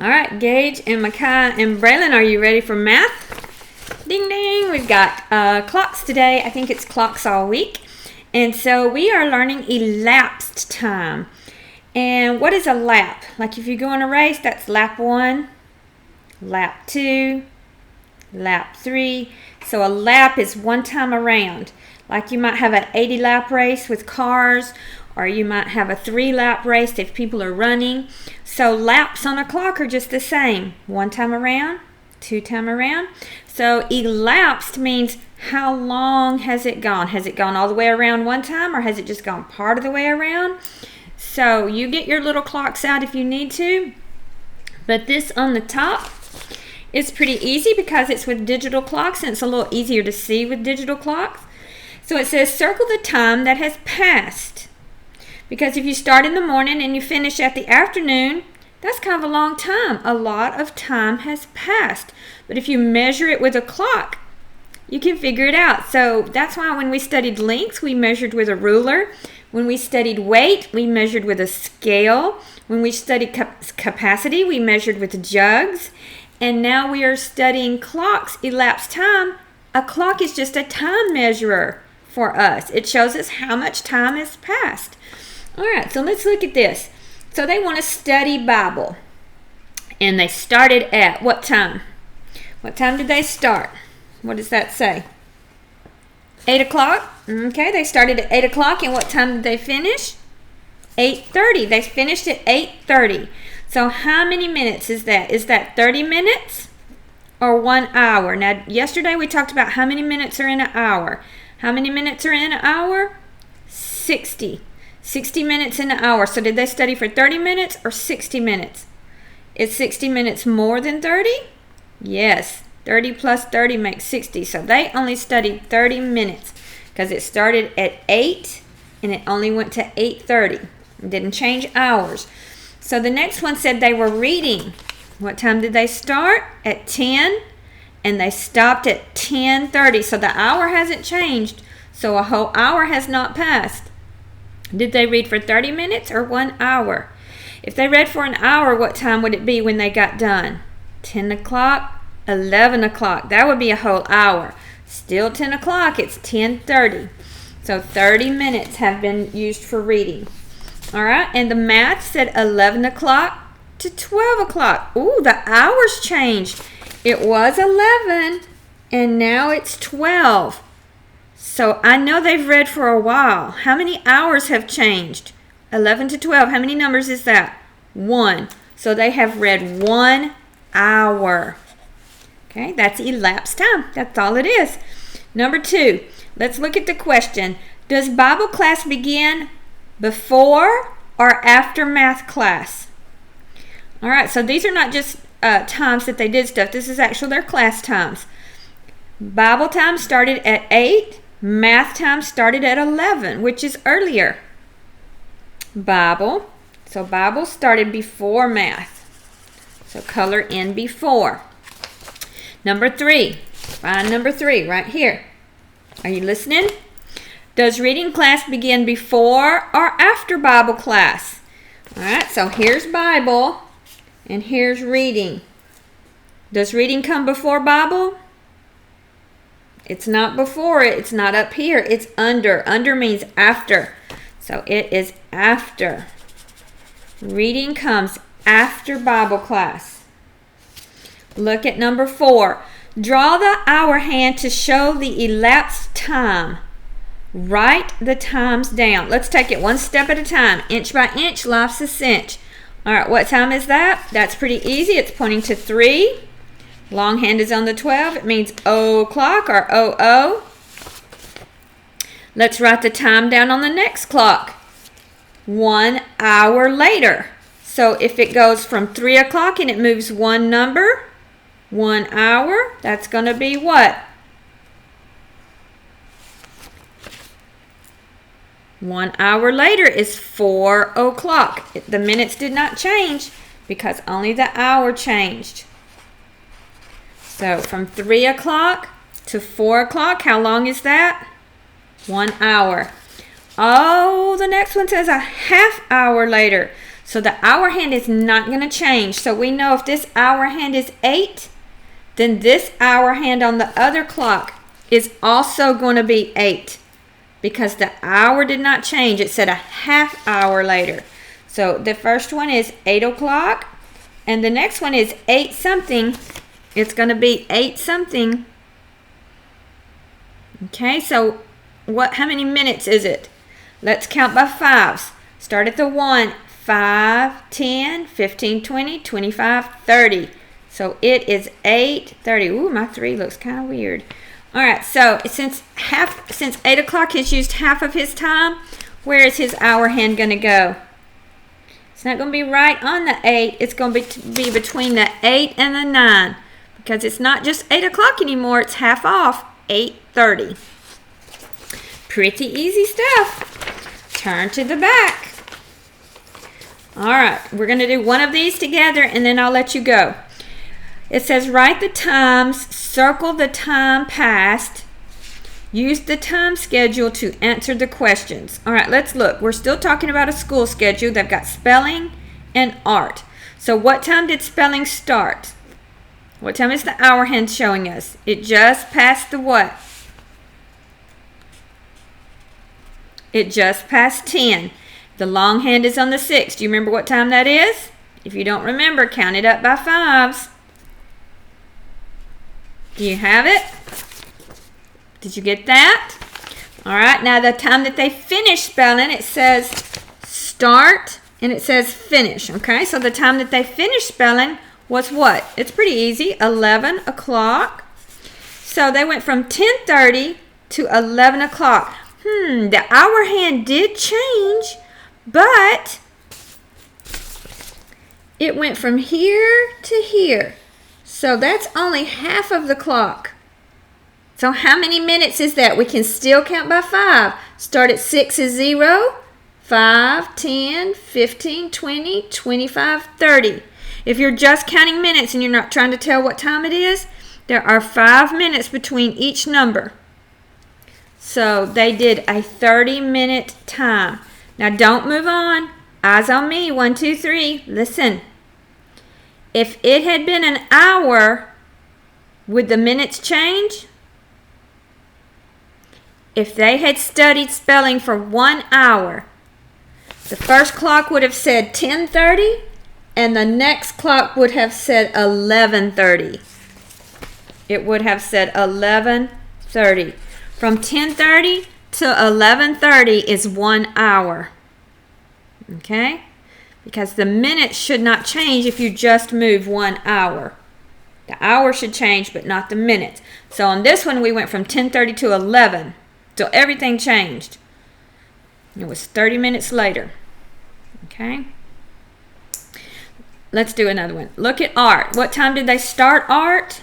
All right, Gage and Makai and Braylon, are you ready for math? Ding ding, we've got clocks today. I think it's clocks all week. And so we are learning elapsed time. And what is a lap? Like if you go in a race, that's lap 1, lap 2, lap 3. So a lap is one time around. Like you might have an 80 lap race with cars, or you might have a 3-lap race if people are running. So laps on a clock are just the same. One time around, 2 time around. So elapsed means how long has it gone? Has it gone all the way around one time, or has it just gone part of the way around? So you get your little clocks out if you need to. But this on the top is pretty easy because it's with digital clocks, and it's a little easier to see with digital clocks. So it says circle the time that has passed. Because if you start in the morning and you finish at the afternoon, that's kind of a long time. A lot of time has passed. But if you measure it with a clock, you can figure it out. So that's why when we studied lengths, we measured with a ruler. When we studied weight, we measured with a scale. When we studied capacity, we measured with jugs. And now we are studying clocks, elapsed time. A clock is just a time measurer for us. It shows us how much time has passed. All right, so let's look at this. So they want to study Bible. And they started at what time? What time did they start? What does that say? 8 o'clock? Okay, they started at 8 o'clock. And what time did they finish? 8:30. They finished at 8:30. So how many minutes is that? Is that 30 minutes or 1 hour? Now, yesterday we talked about how many minutes are in an hour. How many minutes are in an hour? 60. 60 minutes in an hour. So did they study for 30 minutes or 60 minutes? Is 60 minutes more than 30? Yes. 30 plus 30 makes 60. So they only studied 30 minutes because it started at 8 and it only went to 8:30. It didn't change hours. So the next one said they were reading. What time did they start? At 10, and they stopped at 10:30. So the hour hasn't changed. So a whole hour has not passed. Did they read for 30 minutes or 1 hour? If they read for an hour, what time would it be when they got done? 10 o'clock, 11 o'clock. That would be a whole hour. Still 10 o'clock, it's 10:30. So 30 minutes have been used for reading. All right, and the math said 11 o'clock to 12 o'clock. Ooh, the hours changed. It was 11, and now it's 12. So I know they've read for a while. How many hours have changed? 11 to 12. How many numbers is that? 1. So they have read 1 hour. Okay, that's elapsed time. That's all it is. Number 2, let's look at the question. Does Bible class begin before or after math class? All right, so these are not just times that they did stuff. This is actually their class times. Bible time started at 8. Math time started at 11, which is earlier. Bible. So Bible started before math. So color in before. Number 3. Find number 3 right here. Are you listening? Does reading class begin before or after Bible class? All right, so here's Bible and here's reading. Does reading come before Bible? It's not before it. It's not up here. It's under. Under means after. So it is after. Reading comes after Bible class. Look at number 4. Draw the hour hand to show the elapsed time. Write the times down. Let's take it one step at a time. Inch by inch, life's a cinch. All right, what time is that? That's pretty easy. It's pointing to 3. Long hand is on the 12. It means o'clock or 00. Let's write the time down on the next clock. 1 hour later. So if it goes from 3 o'clock and it moves one number, 1 hour, that's going to be what? 1 hour later is 4 o'clock. The minutes did not change because only the hour changed. So from 3 o'clock to 4 o'clock, how long is that? 1 hour. Oh, the next one says a half hour later. So the hour hand is not going to change. So we know if this hour hand is 8, then this hour hand on the other clock is also going to be 8 because the hour did not change. It said a half hour later. So the first one is 8 o'clock and the next one is 8 something. It's going to be 8 something. Okay, so how many minutes is it? Let's count by fives. Start at the 1. 5, 10, 15, 20, 25, 30. So it is 8:30. Ooh, my 3 looks kind of weird. All right, so since 8 o'clock has used half of his time, where is his hour hand going to go? It's not going to be right on the 8. It's going to be between the 8 and the 9 because it's not just 8 o'clock anymore. It's half off, 8:30. Pretty easy stuff. Turn to the back. All right, we're going to do one of these together and then I'll let you go. It says write the times, circle the time passed, use the time schedule to answer the questions. All right, let's look. We're still talking about a school schedule. They've got spelling and art. So what time did spelling start? What time is the hour hand showing us? It just passed the what? It just passed 10. The long hand is on the 6. Do you remember what time that is? If you don't remember, count it up by fives. Do you have it? Did you get that? All right, now the time that they finish spelling, it says start and it says finish. Okay, so the time that they finished spelling was what? It's pretty easy, 11 o'clock. So they went from 10:30 to 11 o'clock. The hour hand did change. But it went from here to here. So that's only half of the clock. So how many minutes is that? We can still count by 5. Start at 6 is 0. 5, 10, 15, 20, 25, 30. If you're just counting minutes and you're not trying to tell what time it is, there are 5 minutes between each number. So they did a 30-minute time. Now don't move on. Eyes on me. 1, 2, 3. Listen. If it had been an hour, would the minutes change? If they had studied spelling for 1 hour, the first clock would have said 10:30 and the next clock would have said 11:30. It would have said 11:30. From 10:30 to 11:30 is 1 hour. Okay? Because the minutes should not change if you just move 1 hour. The hour should change, but not the minutes. So on this one, we went from 10:30 to 11. So everything changed. It was 30 minutes later. Okay? Let's do another one. Look at art. What time did they start art?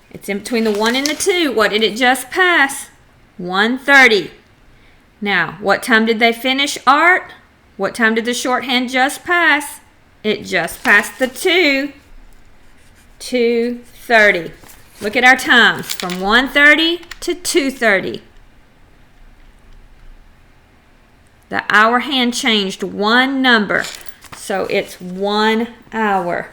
It's in between the 1 and the 2. What did it just pass? 1:30. Now, what time did they finish art? What time did the shorthand just pass? It just passed the 2. 2:30. Look at our times. From 1:30 to 2:30. The hour hand changed 1 number. So it's 1 hour.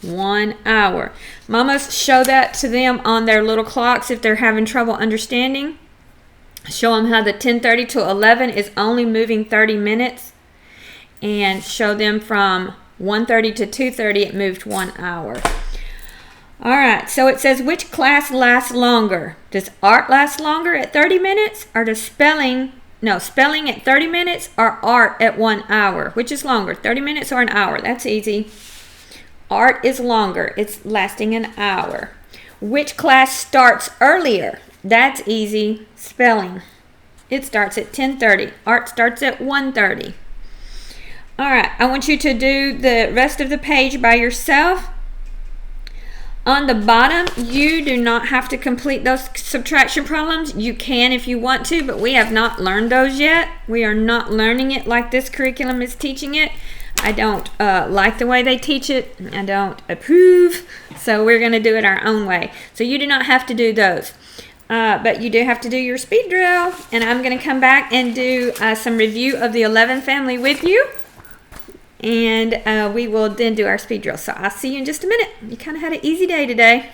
1 hour. Mamas, show that to them on their little clocks if they're having trouble understanding. Show them how the 10:30 to 11 is only moving 30 minutes. And show them from 1:30 to 2:30 it moved 1 hour. All right, so it says which class lasts longer? Does art last longer at 30 minutes? Or does spelling at 30 minutes or art at 1 hour? Which is longer, 30 minutes or an hour? That's easy. Art is longer. It's lasting an hour. Which class starts earlier? That's easy. Spelling. It starts at 10:30. Art starts at 1:30. All right, I want you to do the rest of the page by yourself. On the bottom, you do not have to complete those subtraction problems. You can if you want to, but we have not learned those yet. We are not learning it like this curriculum is teaching it. I don't like the way they teach it. I don't approve. So we're going to do it our own way. So you do not have to do those. But you do have to do your speed drill, and I'm going to come back and do some review of the 11 family with you, and we will then do our speed drill. So I'll see you in just a minute. You kind of had an easy day today.